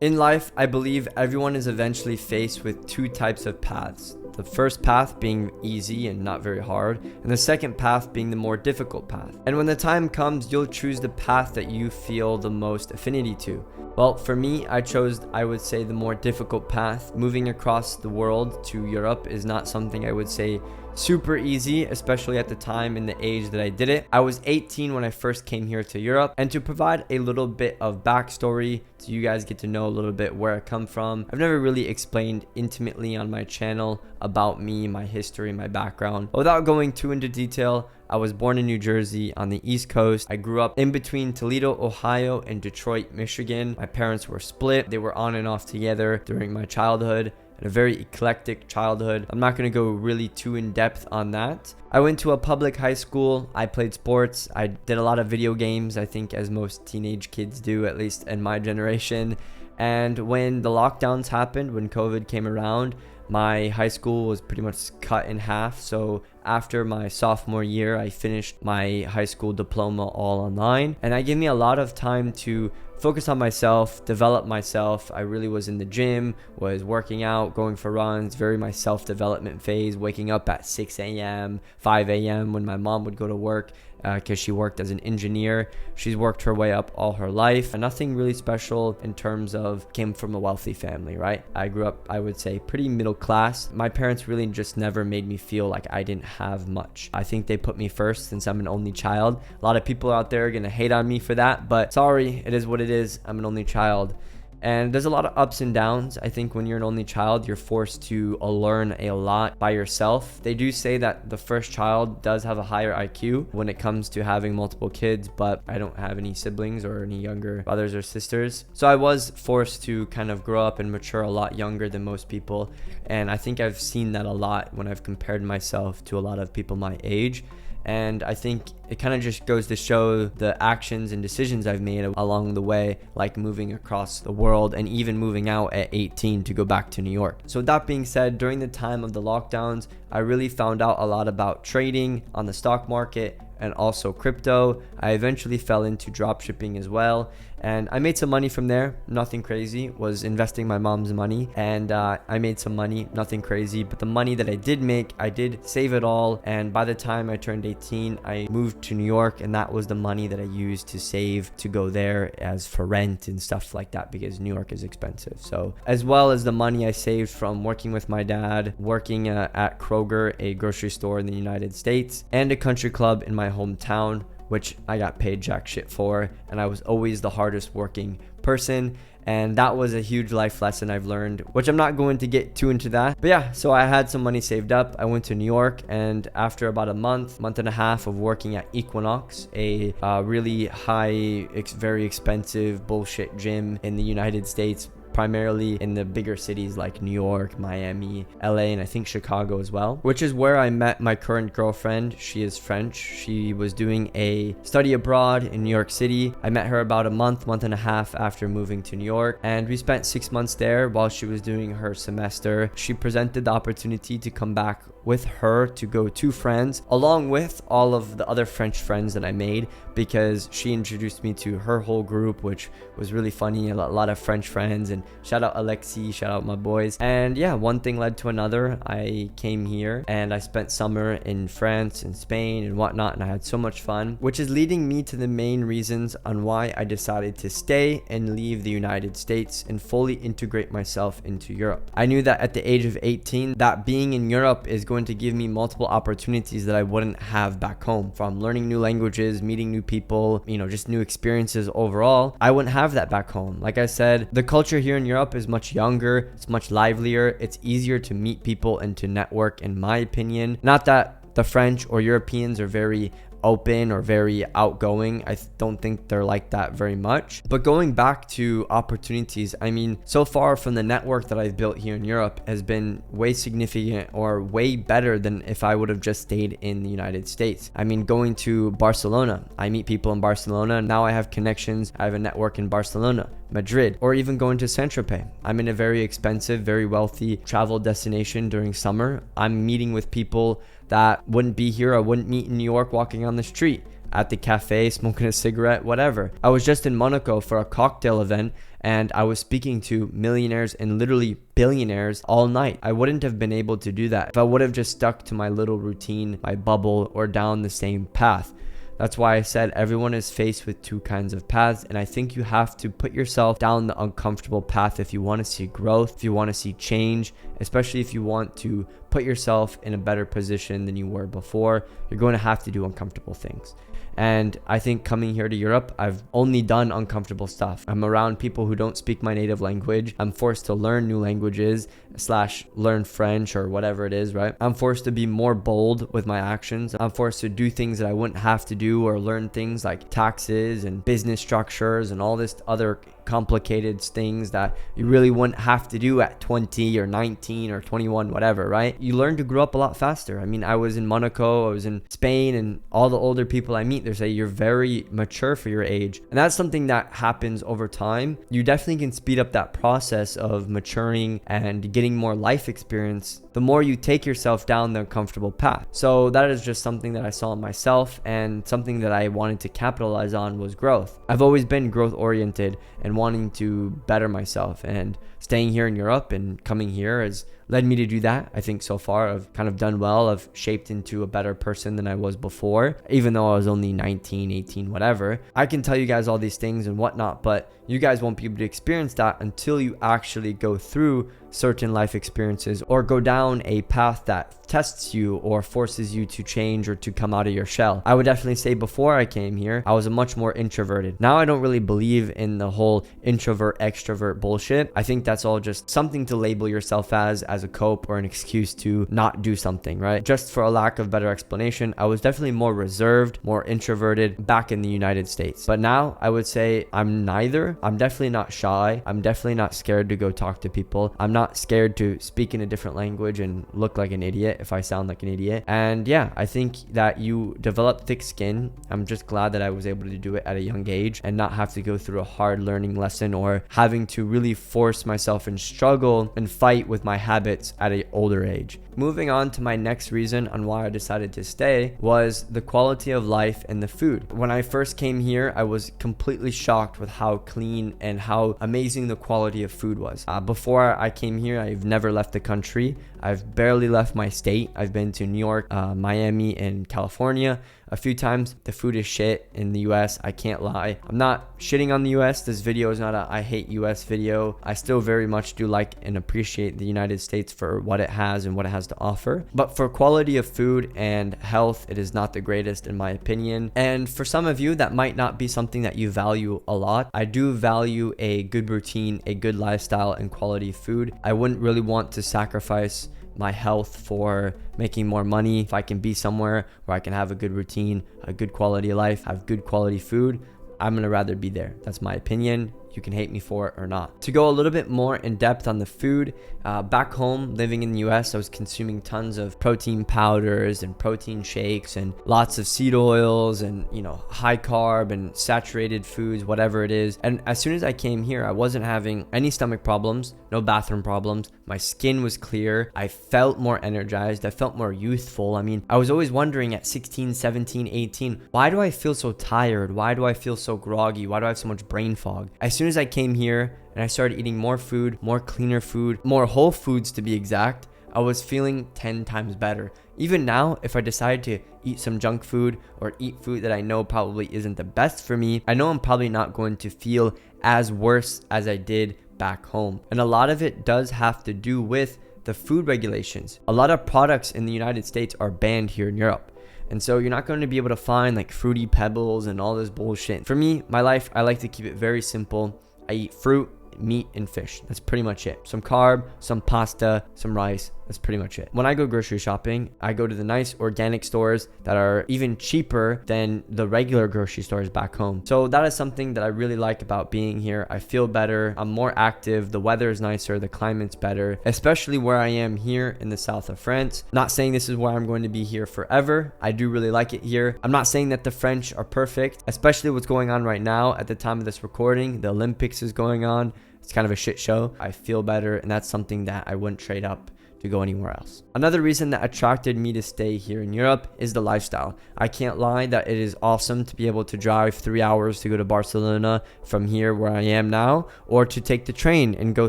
In life, I believe everyone is eventually faced with two types of paths. The first path being easy and not very hard, and the second path being the more difficult path. And when the time comes, you'll choose the path that you feel the most affinity to. Well, for me, I chose, I would say, the more difficult path. Moving across the world to Europe is not something I would say super easy, especially at the time and the age that I did it. I was 18 when I first came here to Europe, and to provide a little bit of backstory so you guys get to know a little bit where I come from, I've never really explained intimately on my channel about me, my history, my background. Without going too into detail, I was born in New Jersey on the East Coast. I grew up in between Toledo, Ohio and Detroit, Michigan. My parents were split. They were on and off together during my childhood. And a very eclectic childhood. I'm not going to go really too in depth on that. I went to a public high school. I played sports. I did a lot of video games, I think, as most teenage kids do, at least in my generation. And when the lockdowns happened, when COVID came around, my high school was pretty much cut in half. So after my sophomore year, I finished my high school diploma all online. And that gave me a lot of time to focus on myself, develop myself. I really was in the gym, was working out, going for runs, very my self-development phase, waking up at 6 a.m., 5 a.m. when my mom would go to work because she worked as an engineer. She's worked her way up all her life, and nothing really special in terms of came from a wealthy family, right? I grew up, I would say, pretty middle class. My parents really just never made me feel like I didn't have much. I think they put me first since I'm an only child. A lot of people out there are gonna hate on me for that, but sorry, it is what it is. I'm an only child. And there's a lot of ups and downs. I think when you're an only child, you're forced to learn a lot by yourself. They do say that the first child does have a higher IQ when it comes to having multiple kids, but I don't have any siblings or any younger brothers or sisters. So I was forced to kind of grow up and mature a lot younger than most people. And I think I've seen that a lot when I've compared myself to a lot of people my age. And I think it kind of just goes to show the actions and decisions I've made along the way, like moving across the world and even moving out at 18 to go back to New York. So that being said, during the time of the lockdowns, I really found out a lot about trading on the stock market and also crypto. I eventually fell into drop shipping as well, and I made some money from there. Nothing crazy. Was investing my mom's money, and I made some money. Nothing crazy, but the money that I did make, I did save it all. And by the time I turned 18, I moved to New York, and that was the money that I used to save to go there as for rent and stuff like that, because New York is expensive. So as well as the money I saved from working with my dad, working at Kroger, a grocery store in the United States, and a country club in my hometown, which I got paid jack shit for, and I was always the hardest working person. And that was a huge life lesson I've learned, which I'm not going to get too into that. But yeah, so I had some money saved up. I went to New York, and after about a month and a half of working at Equinox, a really high, very expensive bullshit gym in the United States, primarily in the bigger cities like New York, Miami, LA, and I think Chicago as well, which is where I met my current girlfriend. She is French. She was doing a study abroad in New York City. I met her about a month and a half after moving to New York, and we spent 6 months there while she was doing her semester. She presented the opportunity to come back with her to go to France, along with all of the other French friends that I made, because she introduced me to her whole group, which was really funny. A lot of French friends, and shout out Alexi, shout out my boys. And yeah, one thing led to another. I came here and I spent summer in France and Spain and whatnot, and I had so much fun, which is leading me to the main reasons on why I decided to stay and leave the United States and fully integrate myself into Europe. I knew that at the age of 18, that being in Europe is going to give me multiple opportunities that I wouldn't have back home, from learning new languages, meeting new people, just new experiences overall. I wouldn't have that back home. Like I said, the culture here in Europe is much younger, it's much livelier, it's easier to meet people and to network, in my opinion. Not that the French or Europeans are very open or very outgoing. I don't think they're like that very much. But going back to opportunities, I mean, so far from the network that I've built here in Europe has been way significant or way better than if I would have just stayed in the United States. I mean, going to Barcelona, I meet people in Barcelona. Now I have connections. I have a network in Barcelona, Madrid, or even going to Saint-Tropez. I'm in a very expensive, very wealthy travel destination during summer. I'm meeting with people that wouldn't be here. I wouldn't meet in New York walking on the street. at the cafe, smoking a cigarette, whatever. I was just in Monaco for a cocktail event, and I was speaking to millionaires and literally billionaires all night. I wouldn't have been able to do that if I would have just stuck to my little routine, my bubble, or down the same path. That's why I said everyone is faced with two kinds of paths, and I think you have to put yourself down the uncomfortable path if you want to see growth, if you want to see change, especially if you want to put yourself in a better position than you were before. You're going to have to do uncomfortable things. And I think coming here to Europe, I've only done uncomfortable stuff. I'm around people who don't speak my native language. I'm forced to learn new languages / learn French or whatever it is, right? I'm forced to be more bold with my actions. I'm forced to do things that I wouldn't have to do, or learn things like taxes and business structures and all this other complicated things that you really wouldn't have to do at 20 or 19 or 21, whatever, right? You learn to grow up a lot faster. I mean, I was in Monaco, I was in Spain, and all the older people I meet, they say you're very mature for your age. And that's something that happens over time. You definitely can speed up that process of maturing and getting more life experience the more you take yourself down the uncomfortable path. So that is just something that I saw in myself, and something that I wanted to capitalize on was growth. I've always been growth oriented and wanting to better myself, and staying here in Europe and coming here has led me to do that. I think so far I've kind of done well. I've shaped into a better person than I was before, even though I was only 19, 18, whatever. I can tell you guys all these things and whatnot, but you guys won't be able to experience that until you actually go through certain life experiences or go down a path that tests you or forces you to change or to come out of your shell. I would definitely say before I came here, I was a much more introverted. Now I don't really believe in the whole introvert extrovert bullshit. I think that's all just something to label yourself as a cope or an excuse to not do something, right? Just for a lack of better explanation, I was definitely more reserved, more introverted back in the United States. But now I would say I'm neither. I'm definitely not shy. I'm definitely not scared to go talk to people. I'm not scared to speak in a different language and look like an idiot if I sound like an idiot. And yeah, I think that you develop thick skin. I'm just glad that I was able to do it at a young age and not have to go through a hard learning lesson or having to really force myself and struggle and fight with my habits at an older age. Moving on to my next reason on why I decided to stay was the quality of life and the food. When I first came here, I was completely shocked with how clean and how amazing the quality of food was. Before I came here, I've never left the country. I've barely left my state. I've been to New York, Miami, and California a few times. The food is shit in the US. I can't lie. I'm not shitting on the US. This video is not a I hate US video. I still very much do like and appreciate the United States for what it has and what it has to offer. But for quality of food and health, it is not the greatest in my opinion. And for some of you, that might not be something that you value a lot. I do value a good routine, a good lifestyle, and quality food. I wouldn't really want to sacrifice my health for making more money. If I can be somewhere where I can have a good routine, a good quality of life, have good quality food, I'm gonna rather be there. That's my opinion. You can hate me for it or not. To go a little bit more in depth on the food, back home living in the US, I was consuming tons of protein powders and protein shakes and lots of seed oils and, high carb and saturated foods, whatever it is. And as soon as I came here, I wasn't having any stomach problems, no bathroom problems. My skin was clear. I felt more energized. I felt more youthful. I mean, I was always wondering at 16, 17, 18, why do I feel so tired? Why do I feel so groggy? Why do I have so much brain fog? As soon as I came here and I started eating more food, more cleaner food, more whole foods to be exact, I was feeling 10 times better. Even now, if I decide to eat some junk food or eat food that I know probably isn't the best for me, I know I'm probably not going to feel as worse as I did back home. And a lot of it does have to do with the food regulations. A lot of products in the United States are banned here in Europe. And so you're not going to be able to find like Fruity Pebbles and all this bullshit. For me, my life, I like to keep it very simple. I eat fruit, meat, and fish. That's pretty much it. Some carb, some pasta, some rice. That's pretty much it. When I go grocery shopping, I go to the nice organic stores that are even cheaper than the regular grocery stores back home. So that is something that I really like about being here. I feel better. I'm more active. The weather is nicer. The climate's better, especially where I am here in the south of France. Not saying this is where I'm going to be here forever. I do really like it here. I'm not saying that the French are perfect, especially what's going on right now at the time of this recording. The Olympics is going on. It's kind of a shit show. I feel better, and that's something that I wouldn't trade up to go anywhere else. Another reason that attracted me to stay here in Europe is the lifestyle. I can't lie that it is awesome to be able to drive 3 hours to go to Barcelona from here where I am now, or to take the train and go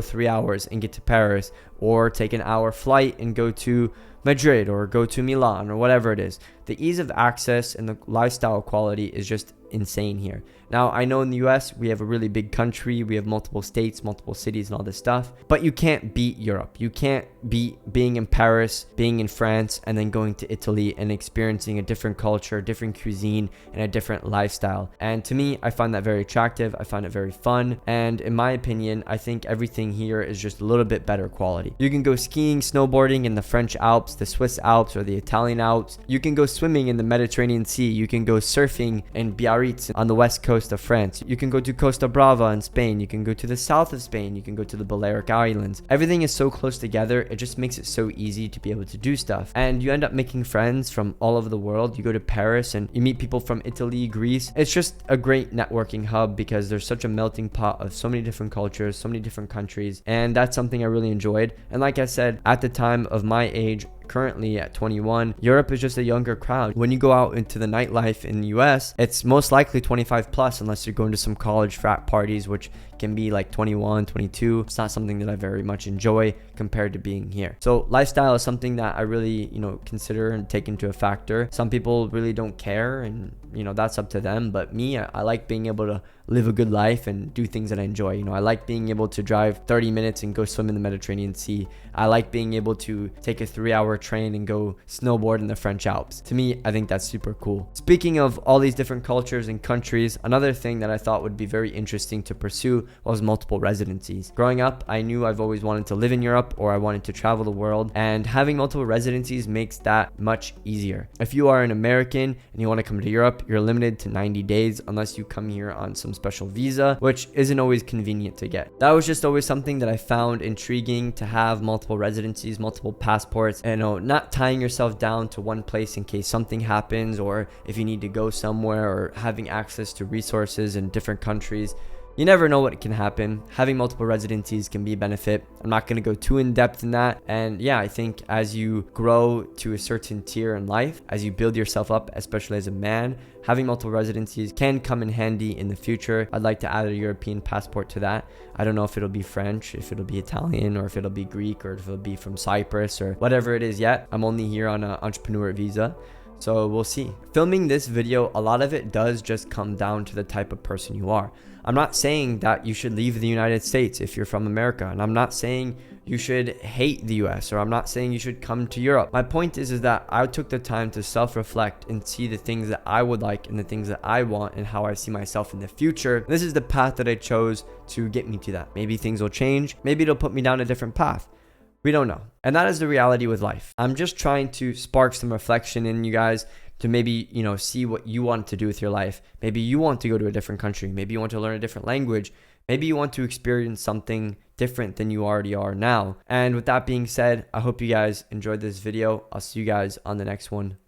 3 hours and get to Paris, or take an hour flight and go to Madrid or go to Milan or whatever it is. The ease of access and the lifestyle quality is just insane here. Now, I know in the US, we have a really big country. We have multiple states, multiple cities and all this stuff. But you can't beat Europe. You can't beat being in Paris, being in France, and then going to Italy and experiencing a different culture, different cuisine, and a different lifestyle. And to me, I find that very attractive. I find it very fun. And in my opinion, I think everything here is just a little bit better quality. You can go skiing, snowboarding in the French Alps, the Swiss Alps, or the Italian Alps. You can go swimming in the Mediterranean Sea. You can go surfing in Biarritz on the west coast of France. You can go to Costa Brava in Spain. You can go to the south of Spain. You can go to the Balearic Islands. Everything is so close together. It just makes it so easy to be able to do stuff. And you end up making friends from all over the world. You go to Paris and you meet people from Italy, Greece. It's just a great networking hub because there's such a melting pot of so many different cultures, so many different countries. And that's something I really enjoyed. And like I said, at the time of my age, currently at 21, Europe is just a younger crowd. When you go out into the nightlife in the US, it's most likely 25 plus unless you're going to some college frat parties, which can be like 21, 22. It's not something that I very much enjoy compared to being here. So lifestyle is something that I really, consider and take into a factor. Some people really don't care, and that's up to them. But me, I like being able to live a good life and do things that I enjoy. I like being able to drive 30 minutes and go swim in the Mediterranean Sea. I like being able to take a 3-hour train and go snowboard in the French Alps. To me, I think that's super cool. Speaking of all these different cultures and countries, another thing that I thought would be very interesting to pursue was multiple residencies. Growing up, I knew I've always wanted to live in Europe, or I wanted to travel the world, and having multiple residencies makes that much easier. If you are an American and you want to come to Europe, you're limited to 90 days unless you come here on some special visa, which isn't always convenient to get. That was just always something that I found intriguing, to have multiple residencies, multiple passports, and not tying yourself down to one place in case something happens, or if you need to go somewhere, or having access to resources in different countries. You never know what can happen. Having multiple residencies can be a benefit. I'm not going to go too in depth in that. And yeah, I think as you grow to a certain tier in life, as you build yourself up, especially as a man, having multiple residencies can come in handy in the future. I'd like to add a European passport to that. I don't know if it'll be French, if it'll be Italian, or if it'll be Greek, or if it'll be from Cyprus, or whatever it is yet. I'm only here on an entrepreneur visa, so we'll see. Filming this video, a lot of it does just come down to the type of person you are. I'm not saying that you should leave the United States if you're from America, and I'm not saying you should hate the US, or I'm not saying you should come to Europe. My point is that I took the time to self-reflect and see the things that I would like and the things that I want and how I see myself in the future. This is the path that I chose to get me to that. Maybe things will change. Maybe it'll put me down a different path. We don't know. And that is the reality with life. I'm just trying to spark some reflection in you guys to maybe, see what you want to do with your life. Maybe you want to go to a different country. Maybe you want to learn a different language. Maybe you want to experience something different than you already are now. And with that being said, I hope you guys enjoyed this video. I'll see you guys on the next one.